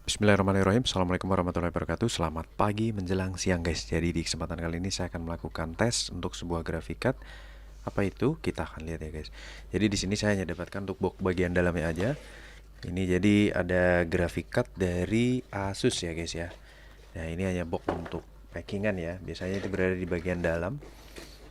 Bismillahirrahmanirrahim. Assalamualaikum warahmatullahi wabarakatuh. Selamat pagi menjelang siang guys. Jadi di kesempatan kali ini saya akan melakukan tes untuk sebuah graphic card. Apa itu? Kita akan lihat ya guys. Jadi di sini saya hanya dapatkan untuk box bagian dalamnya aja. Ini jadi ada graphic card dari Asus ya guys ya. Nah ini hanya box untuk packingan ya. Biasanya itu berada di bagian dalam.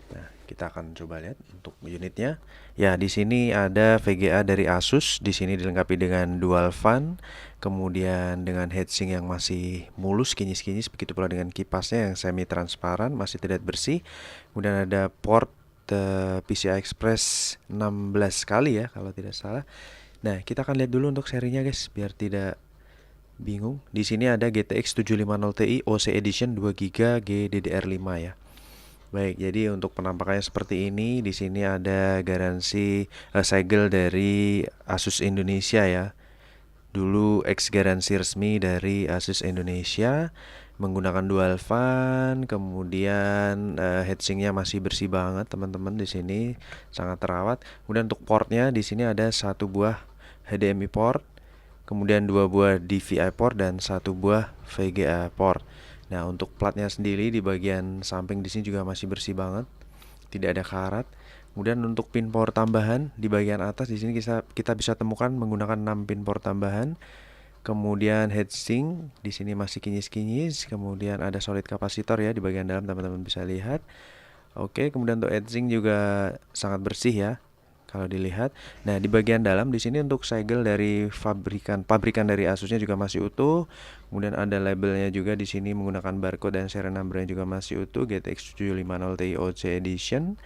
Nah, kita akan coba lihat untuk unitnya. Ya, di sini ada VGA dari Asus. Di sini dilengkapi dengan dual fan, kemudian dengan heatsink yang masih mulus, kinyis-kinyis, begitu pula dengan kipasnya yang semi transparan, masih terlihat bersih. Kemudian ada port PCI Express 16 kali ya kalau tidak salah. Nah, kita akan lihat dulu untuk serinya guys, biar tidak bingung. Di sini ada GTX 750 Ti OC Edition 2 GB GDDR5 ya. Baik, jadi untuk penampakannya seperti ini. Di sini ada garansi segel dari Asus Indonesia ya. Dulu ex garansi resmi dari Asus Indonesia, menggunakan dual fan, kemudian heatsinknya masih bersih banget teman-teman, di sini sangat terawat. Kemudian untuk portnya di sini ada satu buah HDMI port, kemudian dua buah DVI port dan satu buah VGA port. Nah, untuk platnya sendiri di bagian samping di sini juga masih bersih banget, tidak ada karat. Kemudian untuk pin power tambahan di bagian atas di sini kita bisa temukan menggunakan 6 pin power tambahan. Kemudian heatsink di sini masih kinyis-kinyis. Kemudian ada solid kapasitor ya di bagian dalam, teman-teman bisa lihat. Oke, kemudian untuk heatsink juga sangat bersih ya kalau dilihat. Nah, di bagian dalam di sini untuk segel dari pabrikan dari Asusnya juga masih utuh. Kemudian ada labelnya juga di sini menggunakan barcode dan serial numbernya juga masih utuh, GTX 750 Ti OC Edition.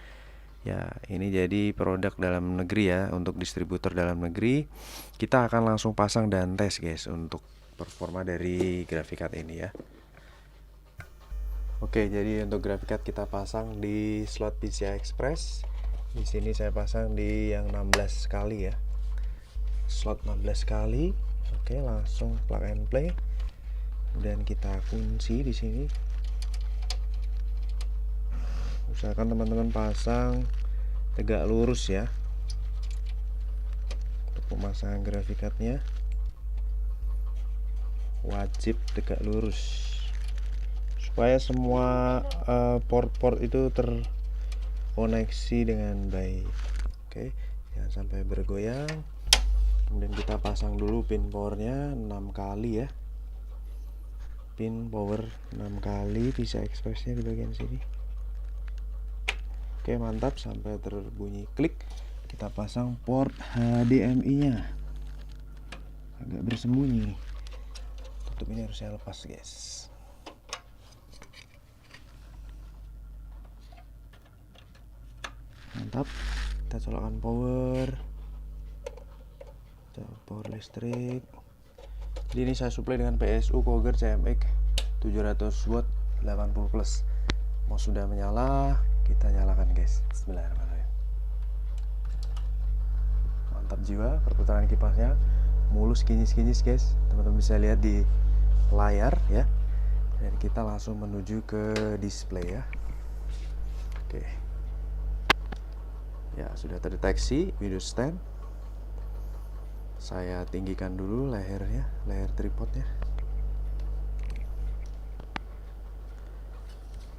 Ya, ini jadi produk dalam negeri ya, untuk distributor dalam negeri. Kita akan langsung pasang dan tes guys untuk performa dari graphic card ini ya. Oke, jadi untuk graphic card kita pasang di slot PCI Express. Di sini saya pasang di yang 16 kali ya. Slot 16 kali. Oke, langsung plug and play. Kemudian kita kunci di sini. Usahakan teman-teman pasang tegak lurus ya. Untuk pemasangan graphic cardnya wajib tegak lurus supaya semua port-port itu terkoneksi dengan baik. Oke, jangan sampai bergoyang. Kemudian kita pasang dulu pin powernya 6 kali ya. Pin power 6 kali, PCI Expressnya di bagian sini. Oke, mantap, sampai terbunyi klik. Kita pasang port HDMI nya, agak bersembunyi. Tutup ini harus saya lepas guys. Mantap, kita colokkan power listrik. Jadi ini saya suplai dengan PSU Coger CMX 700 watt 80 plus. Mau sudah menyala, kita nyalakan guys. Bismillahirrahmanirrahim. Mantap jiwa, perputaran kipasnya mulus, kinyis-kinyis guys. Teman-teman bisa lihat di layar ya. Dan kita langsung menuju ke display ya. Oke. Ya, sudah terdeteksi video stand. Saya tinggikan dulu lehernya, leher tripodnya.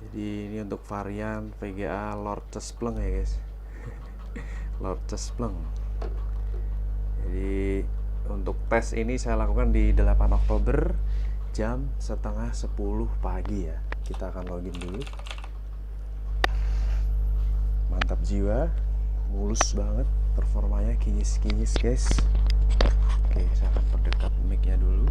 Jadi ini untuk varian VGA Lord Cespleng ya guys. Lord Cespleng. Jadi untuk tes ini saya lakukan di 8 Oktober jam setengah 10 pagi ya. Kita akan login dulu. Mantap jiwa, mulus banget performanya, kinyis-kinyis guys. Oke, saya akan perdekat mic-nya dulu.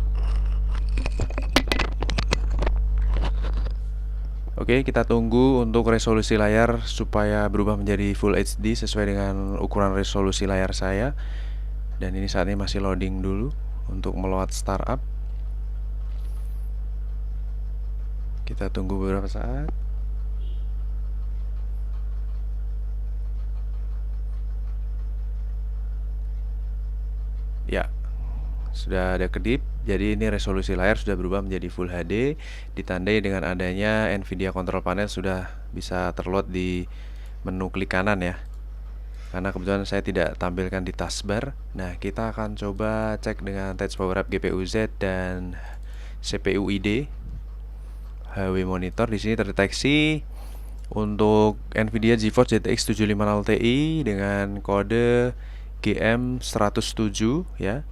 Oke, kita tunggu untuk resolusi layar supaya berubah menjadi Full HD sesuai dengan ukuran resolusi layar saya. Dan ini saat ini masih loading dulu untuk meload startup. Kita tunggu beberapa saat. Ya, sudah ada kedip. Jadi ini resolusi layar sudah berubah menjadi Full HD, ditandai dengan adanya Nvidia Control Panel sudah bisa terload di menu klik kanan ya. Karena kebetulan saya tidak tampilkan di taskbar. Nah, kita akan coba cek dengan Touch Power Up GPU Z dan CPU ID, HW monitor. Di sini terdeteksi untuk Nvidia GeForce GTX 750 Ti dengan kode GM107 ya.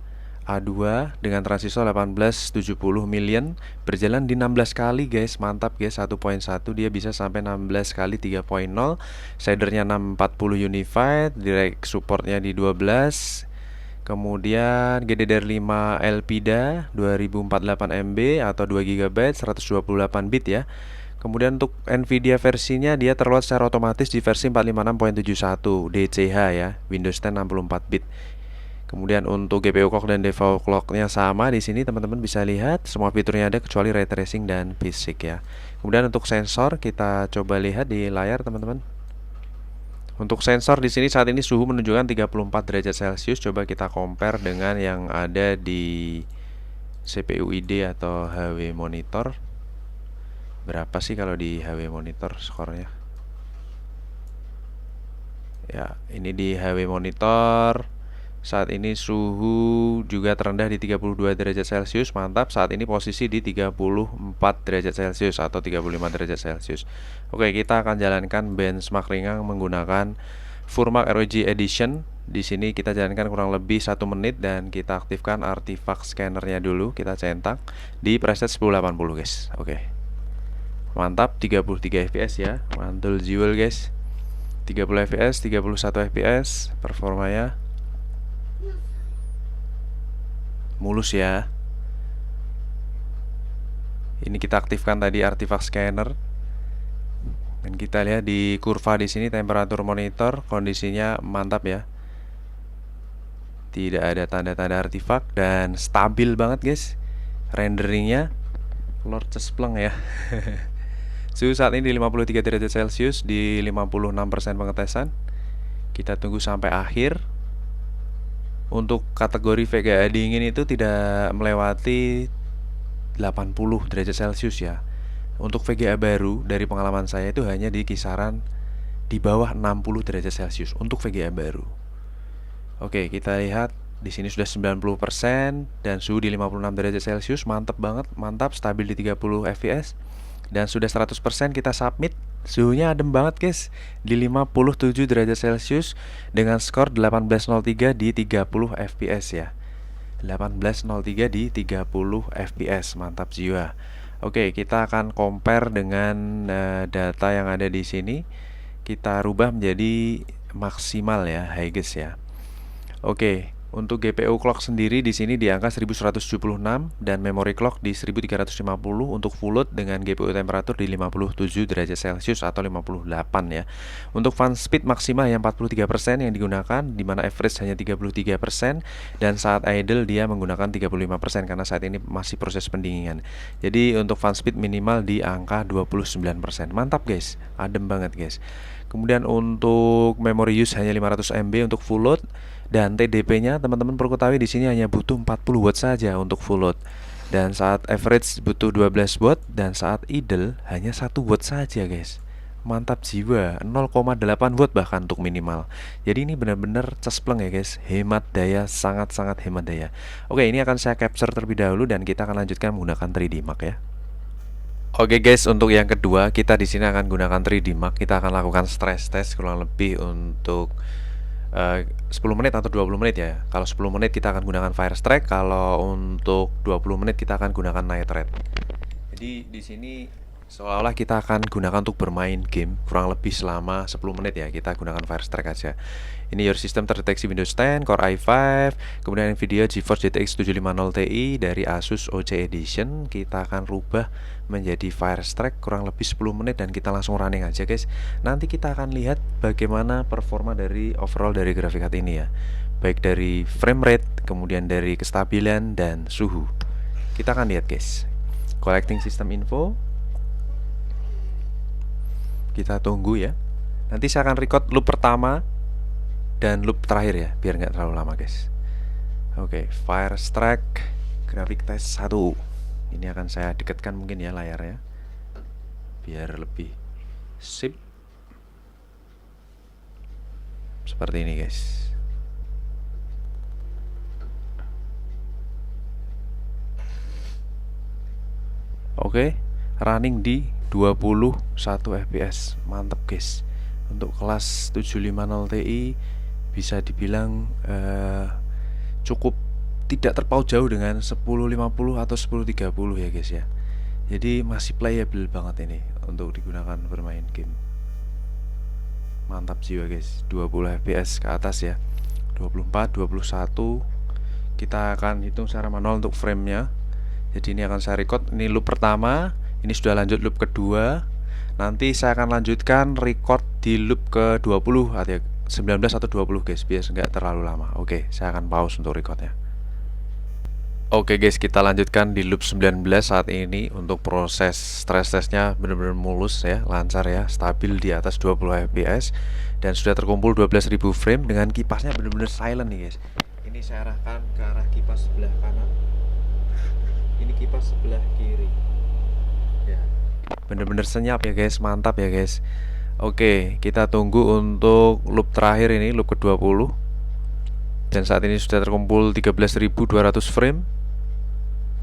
A2 dengan transistor 1870 million, berjalan di 16 kali guys. Mantap guys, 1.1 dia bisa sampai 16 kali 3.0. Shadernya 640 unified, direct supportnya di 12. Kemudian GDDR5 Elpida 2048 MB atau 2 GB 128 bit ya. Kemudian untuk Nvidia versinya dia terload secara otomatis di versi 456.71 DCH ya, Windows 10 64 bit. Kemudian untuk GPU clock dan default clocknya sama di sini teman-teman bisa lihat semua fiturnya ada kecuali ray tracing dan basic ya. Kemudian untuk sensor kita coba lihat di layar teman-teman. Untuk sensor di sini saat ini suhu menunjukkan 34 derajat Celcius. Coba kita compare dengan yang ada di CPU ID atau HW monitor. Berapa sih kalau di HW monitor skornya? Ya, ini di HW monitor saat ini suhu juga terendah di 32 derajat Celcius. Mantap, saat ini posisi di 34 derajat Celcius atau 35 derajat Celcius. Oke, kita akan jalankan benchmark ringan menggunakan Furmark ROG Edition. Di sini kita jalankan kurang lebih 1 menit dan kita aktifkan artifact scannernya dulu. Kita centang di preset 1080 guys. Oke. Mantap, 33 fps ya. Mantul jiwa guys. 30 fps, 31 fps performanya. Mulus ya. Ini kita aktifkan tadi artifact scanner. Dan kita lihat di kurva di sini temperatur monitor kondisinya mantap ya. Tidak ada tanda-tanda artifak dan stabil banget guys. Renderingnya Lord cespleng ya. Suhu saat ini di 53 derajat Celcius di 56% pengetesan. Kita tunggu sampai akhir. Untuk kategori VGA dingin itu tidak melewati 80 derajat Celcius ya. Untuk VGA baru dari pengalaman saya itu hanya di kisaran di bawah 60 derajat Celcius untuk VGA baru. Oke, kita lihat di sini sudah 90% dan suhu di 56 derajat Celcius, mantap banget, mantap, stabil di 30 fps. Dan sudah 100% kita submit. Suhunya adem banget guys, di 57 derajat Celcius dengan skor 1803 di 30 fps ya. 1803 di 30 fps, mantap jiwa. Oke, kita akan compare dengan data yang ada di sini. Kita rubah menjadi maksimal ya, highest ya. Oke, untuk GPU clock sendiri di sini di angka 1176 dan memory clock di 1350 untuk full load dengan GPU temperatur di 57 derajat Celcius atau 58 ya. Untuk fan speed maksimal yang 43% yang digunakan, di mana average hanya 33% dan saat idle dia menggunakan 35% karena saat ini masih proses pendinginan. Jadi untuk fan speed minimal di angka 29%. Mantap guys, adem banget guys. Kemudian untuk memory use hanya 500 MB untuk full load. Dan TDP-nya teman-teman perlu ketahui di sini hanya butuh 40 watt saja untuk full load. Dan saat average butuh 12 watt dan saat idle hanya 1 watt saja, guys. Mantap jiwa, 0,8 watt bahkan untuk minimal. Jadi ini benar-benar cespleng ya, guys. Hemat daya, sangat-sangat hemat daya. Oke, ini akan saya capture terlebih dahulu dan kita akan lanjutkan menggunakan 3D Mark ya. Oke guys, untuk yang kedua kita di sini akan gunakan 3D Mark. Kita akan lakukan stress test kurang lebih untuk 10 menit atau 20 menit ya. Kalau 10 menit kita akan gunakan Firestrike, kalau untuk 20 menit kita akan gunakan Night Raid. Jadi di sini seolah-olah kita akan gunakan untuk bermain game kurang lebih selama 10 menit ya. Kita gunakan Firestrike aja. Ini your system terdeteksi Windows 10, Core i5, kemudian Nvidia GeForce GTX 750 Ti dari Asus OC Edition. Kita akan rubah menjadi Firestrike kurang lebih 10 menit dan kita langsung running aja guys. Nanti kita akan lihat bagaimana performa dari overall dari grafik card ini ya. Baik dari frame rate, kemudian dari kestabilan dan suhu. Kita akan lihat guys. Collecting system info. Kita tunggu ya. Nanti saya akan record loop pertama dan loop terakhir ya, biar nggak terlalu lama guys. Oke, Firestrike grafik test 1. Ini akan saya dekatkan mungkin ya layarnya, biar lebih sip. Seperti ini guys. Oke, running di 21 fps. Mantap guys. Untuk kelas 750 Ti bisa dibilang cukup tidak terpaut jauh dengan 1050 atau 1030 ya guys ya. Jadi masih playable banget ini untuk digunakan bermain game. Mantap jiwa guys, 20 fps ke atas ya. 24, 21. Kita akan hitung secara manual untuk framenya. Jadi ini akan saya record, ini loop pertama, ini sudah lanjut loop kedua. Nanti saya akan lanjutkan record di loop ke-20 atau 19 atau 20 guys, biar nggak terlalu lama. Oke, saya akan pause untuk recordnya. Oke guys, kita lanjutkan di loop 19 saat ini. Untuk proses stress testnya benar-benar mulus ya, lancar ya, stabil di atas 20 fps. Dan sudah terkumpul 12.000 frame dengan kipasnya benar-benar silent nih guys. Ini saya arahkan ke arah kipas sebelah kanan. Ini kipas sebelah kiri ya, bener-bener senyap ya guys, mantap ya guys. Oke, kita tunggu untuk loop terakhir ini, loop ke-20. Dan saat ini sudah terkumpul 13.200 frame.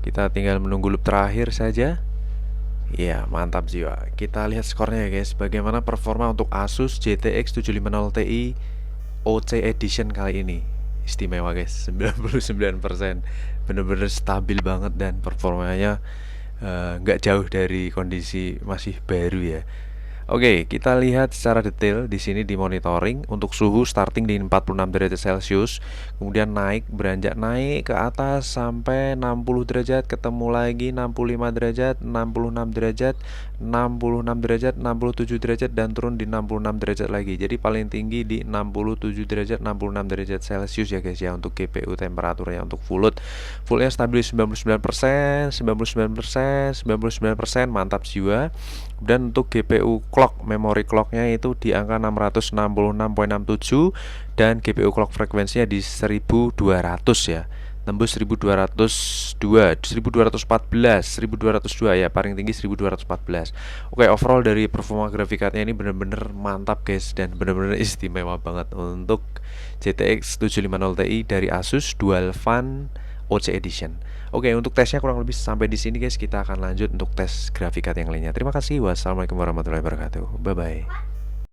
Kita tinggal menunggu loop terakhir saja. Ya, mantap jiwa. Kita lihat skornya ya guys, bagaimana performa untuk Asus GTX 750 Ti OC Edition kali ini. Istimewa guys, 99%. Bener-bener stabil banget dan performanya nggak jauh dari kondisi masih baru ya. Oke, kita lihat secara detail di sini di monitoring. Untuk suhu starting di 46 derajat Celcius, kemudian beranjak naik ke atas sampai 60 derajat, ketemu lagi 65 derajat, 66 derajat, 66 derajat, 67 derajat, dan turun di 66 derajat lagi. Jadi paling tinggi di 67 derajat, 66 derajat Celcius ya guys ya untuk GPU temperaturnya. Untuk fullnya stabil 99%, 99%, 99%, mantap jiwa. Dan untuk GPU clock, memori clocknya itu di angka 666.67 dan GPU clock frekuensinya di 1200 ya, tembus 1202, 1214, 1202 ya, paling tinggi 1214. Oke, overall dari performa grafik cardnya ini bener-bener mantap guys, dan bener-bener istimewa banget untuk GTX 750 Ti dari Asus Dual Fan OC Edition. Oke, untuk tesnya kurang lebih sampai di sini guys. Kita akan lanjut untuk tes grafik card yang lainnya. Terima kasih. Wassalamualaikum warahmatullahi wabarakatuh. Bye bye.